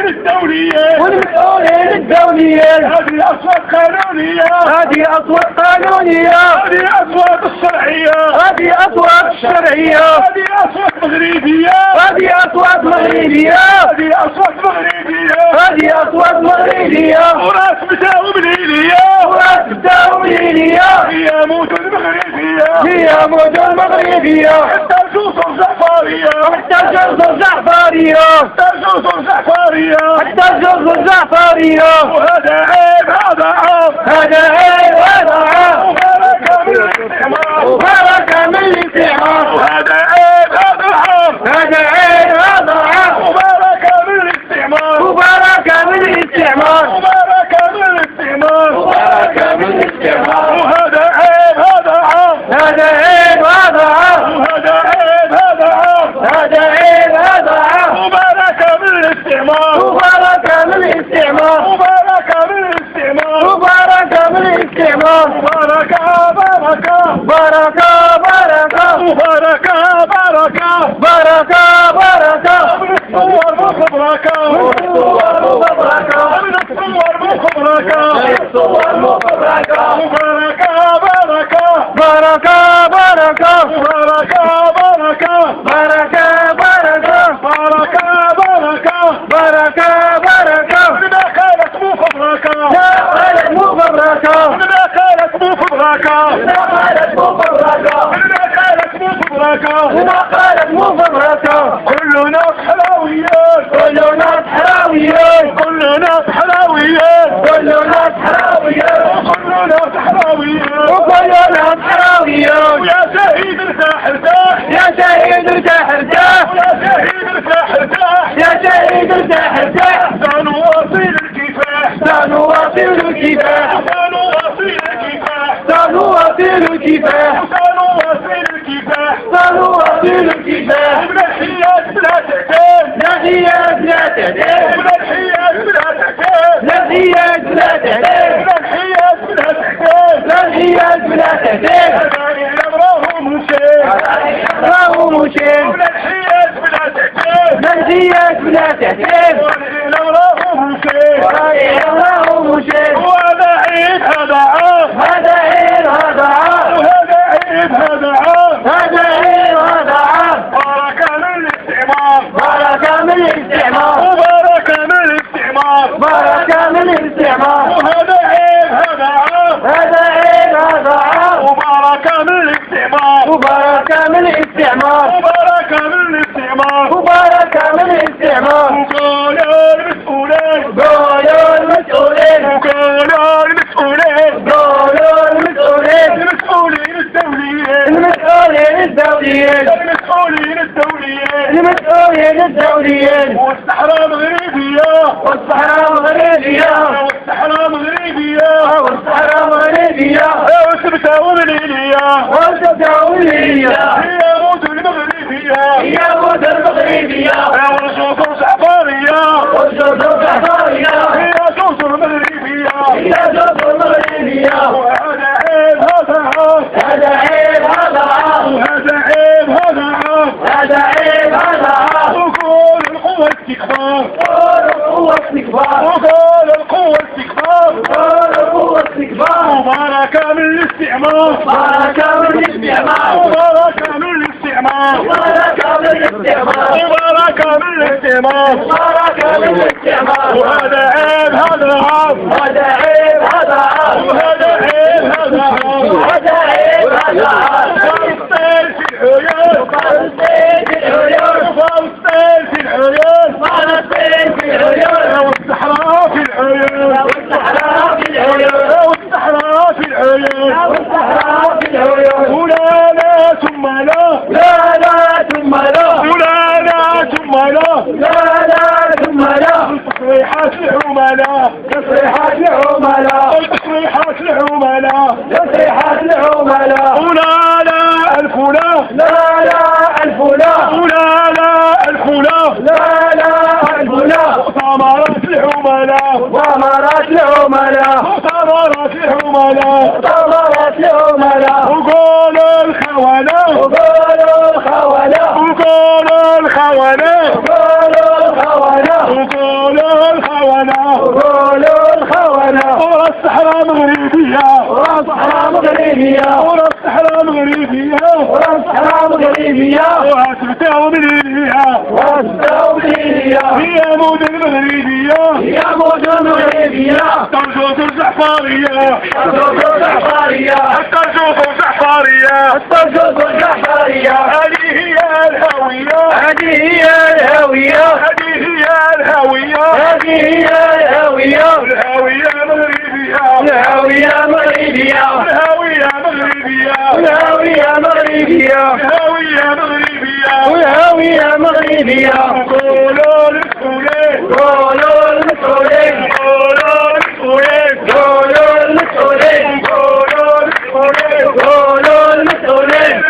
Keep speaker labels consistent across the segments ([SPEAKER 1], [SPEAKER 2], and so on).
[SPEAKER 1] المسؤولين
[SPEAKER 2] والمسؤولين الدوليين
[SPEAKER 1] هذه أصوات قانونية
[SPEAKER 2] هذه أصوات قانونية
[SPEAKER 1] هذه أصوات الشرعية
[SPEAKER 2] هذه أصوات شرعية
[SPEAKER 1] هذه أصوات مغربية
[SPEAKER 2] هذه أصوات مغربية
[SPEAKER 1] هذه أصوات مغربية
[SPEAKER 2] هذه أصوات مغربية
[SPEAKER 1] وراس بتاعهم ليلية
[SPEAKER 2] وراس بتاعهم ليلية
[SPEAKER 1] هي مدن مغربية
[SPEAKER 2] هي مدن مغربية
[SPEAKER 1] حتى الجسر زعفارية
[SPEAKER 2] حتى الجزر زعفارية
[SPEAKER 1] حتى الجسر زعفارية
[SPEAKER 2] حتى الجزر زعفارية
[SPEAKER 1] وهذا عيب هذا عار
[SPEAKER 2] هذا عيب هذا عار
[SPEAKER 1] وبركة من الاستعمار
[SPEAKER 2] وبركة من الاستعمار
[SPEAKER 1] وهذا عيب هذا عار
[SPEAKER 2] هذا عيب هذا عار
[SPEAKER 1] وبركة من الاستعمار
[SPEAKER 2] وبركة من الاستعمار
[SPEAKER 1] وبركة من الاستعمار
[SPEAKER 2] وبركة من الاستعمار
[SPEAKER 1] وهذا عيب هذا عار
[SPEAKER 2] هذا عيب هذا عار
[SPEAKER 1] وهذا عيب هذا عار
[SPEAKER 2] هذا عيب هذا عار
[SPEAKER 1] وبركة من الاستعمار
[SPEAKER 2] وبركة من الاستعمار
[SPEAKER 1] وبركة من الاستعمار
[SPEAKER 2] وبركة من الاستعمار
[SPEAKER 1] بركة بركة
[SPEAKER 2] بركة بركة
[SPEAKER 1] وبركة بركة
[SPEAKER 2] بركة بركة
[SPEAKER 1] من الصور مخبركة
[SPEAKER 2] من الصور مخبركة
[SPEAKER 1] من الصور مخبركة
[SPEAKER 2] من الصور مخبركة
[SPEAKER 1] وبركة بركة
[SPEAKER 2] بركة بركة
[SPEAKER 1] بركة بركة
[SPEAKER 2] بركة بركة
[SPEAKER 1] بركة بركة
[SPEAKER 2] بركة بركة
[SPEAKER 1] من كانت مفبركة
[SPEAKER 2] لا قالت مفبركة
[SPEAKER 1] من كانت مفبركة
[SPEAKER 2] لا قالت مفبركة
[SPEAKER 1] من كانت مفبركة
[SPEAKER 2] لا قالت مفبركة
[SPEAKER 1] كلنا حلاويات
[SPEAKER 2] كلنا حراويين
[SPEAKER 1] كلنا حلاويات
[SPEAKER 2] كلنا حراويين
[SPEAKER 1] كلنا حلاويات
[SPEAKER 2] وكلنا حراويين
[SPEAKER 1] ويا شهيد ارتاح ارتاح
[SPEAKER 2] يا شهيد ارتاح ارتاح
[SPEAKER 1] ويا شهيد ارتاح ارتاح
[SPEAKER 2] يا شهيد ارتاح ارتاح
[SPEAKER 1] سنواصل الكفاح
[SPEAKER 2] سنواصل الكفاح
[SPEAKER 1] سنواصل الكفاح
[SPEAKER 2] سنواصل الكفاح
[SPEAKER 1] سنواصل الكفاح
[SPEAKER 2] سنواصل الكفاح
[SPEAKER 1] من الحياة بلا تعتاد
[SPEAKER 2] نحيات لا تعتاد
[SPEAKER 1] من الحياة بلا تعتاد
[SPEAKER 2] نحيات لا تعتاد
[SPEAKER 1] من الحياة بلا تعتاد
[SPEAKER 2] نحيات بلا تعتاد
[SPEAKER 1] هذا راهو مشين
[SPEAKER 2] راهو مشين
[SPEAKER 1] من الحياة بلا تعتاد
[SPEAKER 2] نحيات بلا تعتاد
[SPEAKER 1] راهو مشين
[SPEAKER 2] راهو مشين
[SPEAKER 1] وهذا عيب هذا عار
[SPEAKER 2] هذا عيب هذا عار
[SPEAKER 1] وهذا عيب هذا عار
[SPEAKER 2] هذا عيب هذا عار
[SPEAKER 1] بركة من الاستعمار
[SPEAKER 2] بركة من الاستعمار
[SPEAKER 1] وبركة من الاستعمار
[SPEAKER 2] بركة من الاستعمار
[SPEAKER 1] وهذا عيب هذا عار
[SPEAKER 2] هذا عيب هذا عار
[SPEAKER 1] وبركة من الاستعمار
[SPEAKER 2] وبركة من الاستعمار
[SPEAKER 1] وبركة من الاستعمار
[SPEAKER 2] وبركة من الاستعمار
[SPEAKER 1] وقالوا المسؤولين
[SPEAKER 2] قولوا المسؤولين
[SPEAKER 1] وقالوا المسؤولين
[SPEAKER 2] قولوا المسؤولين
[SPEAKER 1] المسؤولين الدوليين
[SPEAKER 2] المسؤولين الدوليين
[SPEAKER 1] المسؤولين الدوليين
[SPEAKER 2] المسؤولين الدوليين
[SPEAKER 1] والصحراء مغربية
[SPEAKER 2] والصحراء مغربية
[SPEAKER 1] والصحراء مغربية
[SPEAKER 2] والصحراء مغربية
[SPEAKER 1] وسبتة ومليلية
[SPEAKER 2] والتداولية
[SPEAKER 1] هي مدن مغربية
[SPEAKER 2] هي مدن مغربية
[SPEAKER 1] والجسر زعفارية
[SPEAKER 2] والجزر زعفارية
[SPEAKER 1] هي جسر مغربية
[SPEAKER 2] هي جزر مغربية
[SPEAKER 1] وهذا عيب هذا عار
[SPEAKER 2] هذا عيب هذا عار
[SPEAKER 1] وهذا عيب هذا عار
[SPEAKER 2] هذا عيب هذا عار
[SPEAKER 1] وكل القوة استكبار
[SPEAKER 2] قول القوة استكبار
[SPEAKER 1] وكل القوة استكبار
[SPEAKER 2] قول القوة استكبار
[SPEAKER 1] وبركة من الاستعمار
[SPEAKER 2] بركة من الاستعمار
[SPEAKER 1] وبركة من الاستعمار
[SPEAKER 2] بركة من الاستعمار
[SPEAKER 1] وبركة من الاستعمار
[SPEAKER 2] بركة من الاستعمار
[SPEAKER 1] وهذا عيب هذا عار
[SPEAKER 2] هذا عيب هذا عار
[SPEAKER 1] وهذا عيب هذا عار
[SPEAKER 2] هذا عيب هذا عار
[SPEAKER 1] فلسطين في العيون
[SPEAKER 2] فلسطين في العيون
[SPEAKER 1] فلسطين في العيون
[SPEAKER 2] فلسطين في العيون
[SPEAKER 1] والصحراء في العيون
[SPEAKER 2] والصحراء في العيون
[SPEAKER 1] والصحراء في العيون
[SPEAKER 2] والصحراء في العيون
[SPEAKER 1] ولا لا ثم لا
[SPEAKER 2] لا لا ثم لا
[SPEAKER 1] ولا لا ثم لا
[SPEAKER 2] لا لا ثم لا
[SPEAKER 1] تصريحات العملاء
[SPEAKER 2] تصريحات العملاء
[SPEAKER 1] ورا الصحراء مغربية
[SPEAKER 2] ورا الصحراء مغربية
[SPEAKER 1] ورا الصحراء مغربية
[SPEAKER 2] ورا الصحراء مغربية
[SPEAKER 1] وهتبتاو منيها
[SPEAKER 2] واسداو بليلية
[SPEAKER 1] هي مود المغربية
[SPEAKER 2] هي موجة مغربية
[SPEAKER 1] طرجوط الزعفارية
[SPEAKER 2] الطرجوط الزعفارية
[SPEAKER 1] الطرجوط الزعفارية
[SPEAKER 2] الطرجوط الزعفارية
[SPEAKER 1] هذه هي الهوية
[SPEAKER 2] هذه هي الهوية
[SPEAKER 1] هذه هي الهوية
[SPEAKER 2] هذه هي الهوية
[SPEAKER 1] الهوية مغربية
[SPEAKER 2] الهوية مغربية
[SPEAKER 1] الهوية مغربية
[SPEAKER 2] الهوية مغربية
[SPEAKER 1] الهوية مغربية
[SPEAKER 2] والهوية مغربية
[SPEAKER 1] قولوا للسولين
[SPEAKER 2] قولوا المسؤولين
[SPEAKER 1] قولوا للسولين
[SPEAKER 2] قولوا المسؤولين
[SPEAKER 1] قولوا للسولين
[SPEAKER 2] قولوا المسؤولين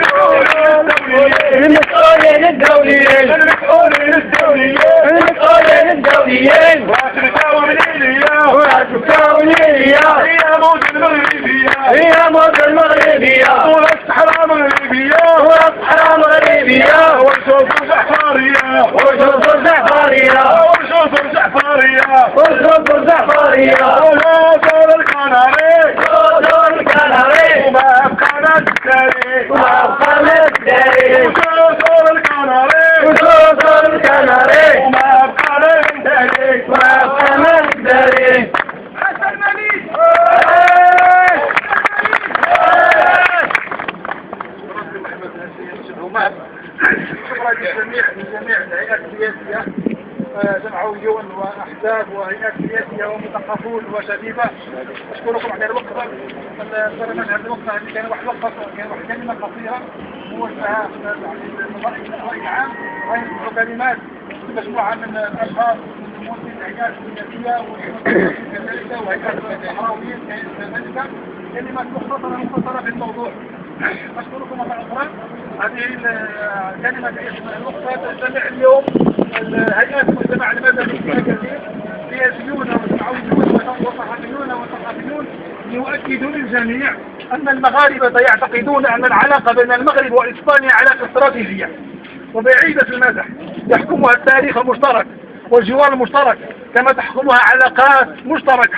[SPEAKER 2] المسؤولين الدوليين
[SPEAKER 1] المسؤولين الدوليين
[SPEAKER 2] المسؤولين الدوليين
[SPEAKER 1] وهتبتاو منيها
[SPEAKER 2] وهتبتاو منيها
[SPEAKER 1] هي موت المغربية
[SPEAKER 2] هي موت المغربية
[SPEAKER 1] ورا الصحراء مغربية
[SPEAKER 2] ورا الصحراء مغربية
[SPEAKER 1] والشوط الزعفارية
[SPEAKER 2] والشوط الزعفارية
[SPEAKER 1] والشوط الزعفارية
[SPEAKER 2] والشوط الزعفارية
[SPEAKER 1] ولا دار القناري
[SPEAKER 2] دور الكناري
[SPEAKER 1] وما أبقانا الداري
[SPEAKER 2] وأبقى الداري
[SPEAKER 1] دار القناري
[SPEAKER 2] ودور الكناري
[SPEAKER 1] وما أبقانا الداري
[SPEAKER 2] وأبقى الداري
[SPEAKER 1] حسن المليك شكرا لجميع الهيئات السياسية جمعويون وأحزاب وهيئات سياسية ومثقفون وشبيبة. أشكركم على الوقت. تقريبا هذا الوقت كان واحد الوقت كان واحد كلمة قصيرة موجهة للرأي العام، وهي كلمات مجموعة من الأشخاص من ممثلين الهيئات السياسية وكذلك وهيئات الصحراويين كذلك كلمات مختصرة في الموضوع. أشكركم مرة أخرى. هذه الكلمة النقطة تجتمع اليوم الهيئات المجتمع المدني كثير سياسيون ومتعاونون وصحفيون وثقافيون ليؤكدوا للجميع أن المغاربة يعتقدون أن العلاقة بين المغرب وإسبانيا علاقة استراتيجية وبعيدة المدى يحكمها التاريخ المشترك والجوار المشترك كما تحكمها علاقات مشتركة.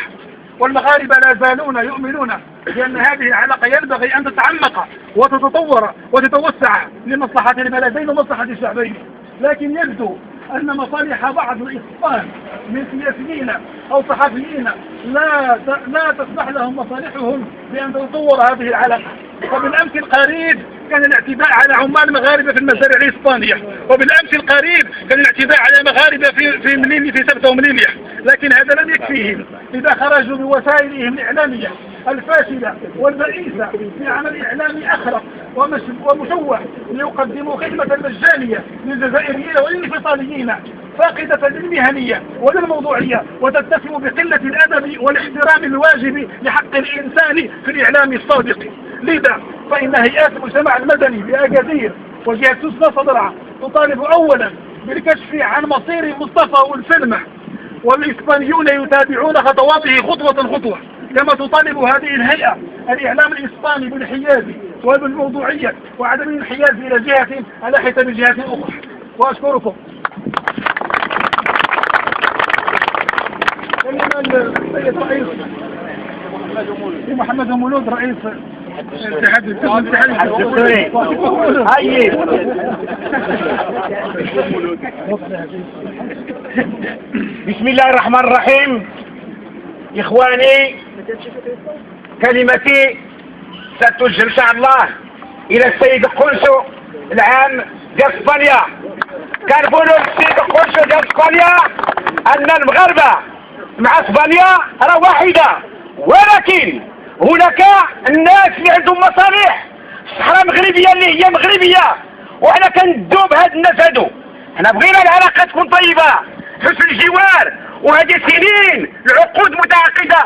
[SPEAKER 1] والمغاربة لا زالون يؤمنون بأن هذه العلاقة ينبغي أن تتعمق وتتطور وتتوسع لمصلحة البلدين ومصلحة الشعبين، لكن يبدو أن مصالح بعض الإخوان من سياسيين أو صحفيين لا تسمح لهم مصالحهم بأن تتطور هذه العلاقة. وبالأمس القريب كان الاعتداء على عمال مغاربة في المزارع الإسبانية، وبالأمس القريب كان الاعتداء على مغاربة في سبتة ومليلية، لكن هذا لم يكفيهم، إذا خرجوا بوسائلهم الإعلامية الفاشلة والبئيسة في عمل إعلامي أخرق ومشوه ليقدموا خدمة مجانية للجزائريين والانفصاليين فاقدة للمهنية وللموضوعية وتتسم بقلة الأدب والاحترام الواجب لحق الإنسان في الإعلام الصادق. لذا فإن هيئات المجتمع المدني بأكادير وجهة سوسنة صدرعة تطالب أولا بالكشف عن مصير مصطفى والسلمة، والإسبانيون يتابعون خطواته خطوة خطوة، كما تطالب هذه الهيئة الإعلام الإسباني بالحياد وبالموضوعية وعدم الانحياز إلى جهة على حساب جهة أخرى. وأشكركم. السيد رئيس محمد مولود رئيس الاتحاد الدستوري.
[SPEAKER 3] بسم الله الرحمن الرحيم. إخواني، كلمتي ستوجه إن شاء الله إلى السيد القنصل العام ديال إسبانيا. كنقولوا للسيد القنصل ديال إسبانيا أن المغاربة مع إسبانيا راه واحدة، ولكن هناك الناس اللي عندهم مصالح الصحراء المغربية اللي هي مغربية، وحنا كندوا بهاد الناس هادو. حنا بغينا العلاقة تكون طيبة، حسن الجوار، وهذه سنين العقود متعاقدة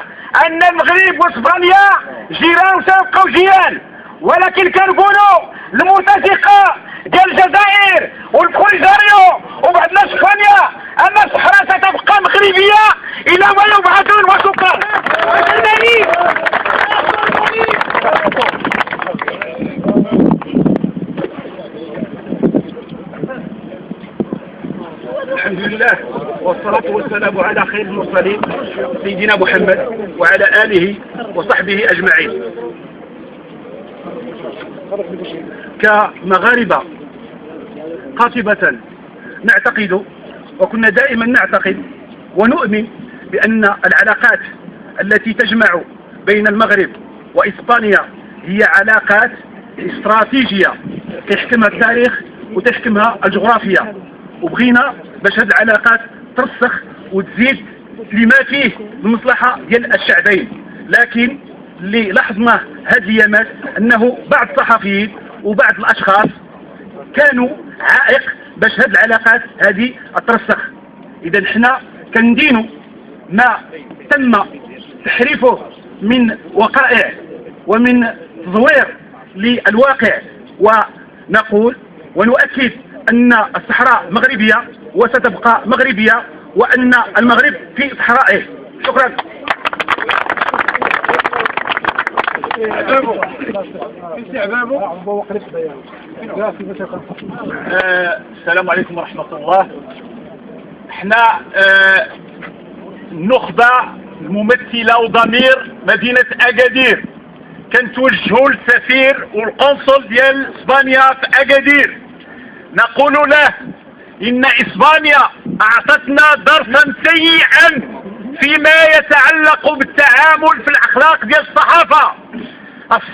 [SPEAKER 3] أن المغرب وإسبانيا جيران وسيبقاو جيران، ولكن كنقولوا المرتزقة ديال الجزائر والبوليزاريو وبعض ناس إسبانيا أن الصحراء ستبقى مغربية إلى ما يبعثون. وشكرا.
[SPEAKER 1] الحمد لله. والصلاة والسلام على خير المرسلين سيدنا محمد وعلى آله وصحبه أجمعين. كمغاربة قاطبة نعتقد وكنا دائما نعتقد ونؤمن بأن العلاقات التي تجمع بين المغرب وإسبانيا هي علاقات استراتيجية تحكمها التاريخ وتحكمها الجغرافيا، وبغينا باش هذه العلاقات ترسخ وتزيد لما فيه المصلحة ديال الشعبين. لكن اللي لاحظناه هذه الايامات انه بعض الصحفيين وبعض الاشخاص كانوا عائق باش هذه العلاقات هذه ترسخ. اذا حنا كندينوا ما تم تحريفه من وقائع ومن تزوير للواقع، ونقول ونؤكد أن الصحراء مغربية وستبقى مغربية وأن المغرب في صحرائه. شكرا.
[SPEAKER 4] السلام عليكم ورحمة الله. احنا النخبة الممثلة وضمير مدينة أكادير كنتوجهوا للسفير والقنصل ديال اسبانيا في أكادير، نقول له إن إسبانيا أعطتنا درسا سيئا فيما يتعلق بالتعامل في الأخلاق ديال الصحافة.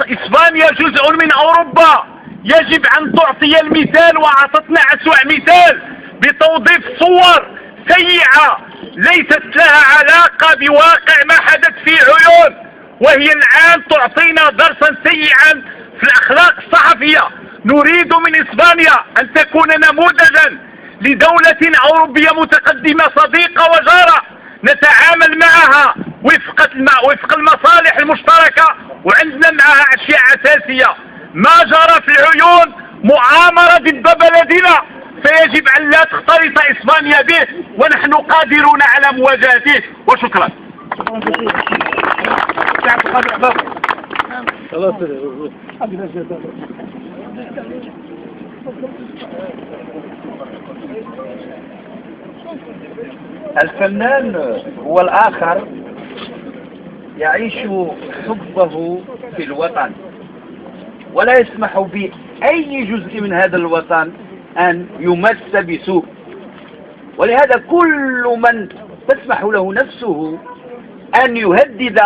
[SPEAKER 4] إسبانيا جزء من أوروبا، يجب أن تعطي المثال، وأعطتنا أسوأ مثال بتوظيف صور سيئة ليست لها علاقة بواقع ما حدث في عيون، وهي الآن تعطينا درسا سيئا في الأخلاق الصحفية. نريد من إسبانيا أن تكون نموذجا لدولة أوروبية متقدمة صديقة وجارة نتعامل معها وفق المصالح المشتركة، وعندنا معها أشياء أساسية. ما جرى في العيون مؤامرة ضد بلدنا، فيجب أن لا تختلط إسبانيا به، ونحن قادرون على مواجهته. وشكرا.
[SPEAKER 3] الفنان هو الآخر يعيش حبه في الوطن ولا يسمح بأي جزء من هذا الوطن أن يمس بسوء، ولهذا كل من تسمح له نفسه أن يهدد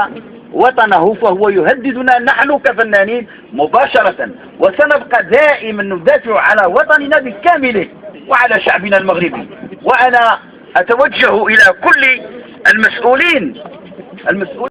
[SPEAKER 3] وطنه فهو يهددنا نحن كفنانين مباشرة، وسنبقى دائما ندافع على وطننا بكامله وعلى شعبنا المغربي. وأنا أتوجه إلى كل المسؤولين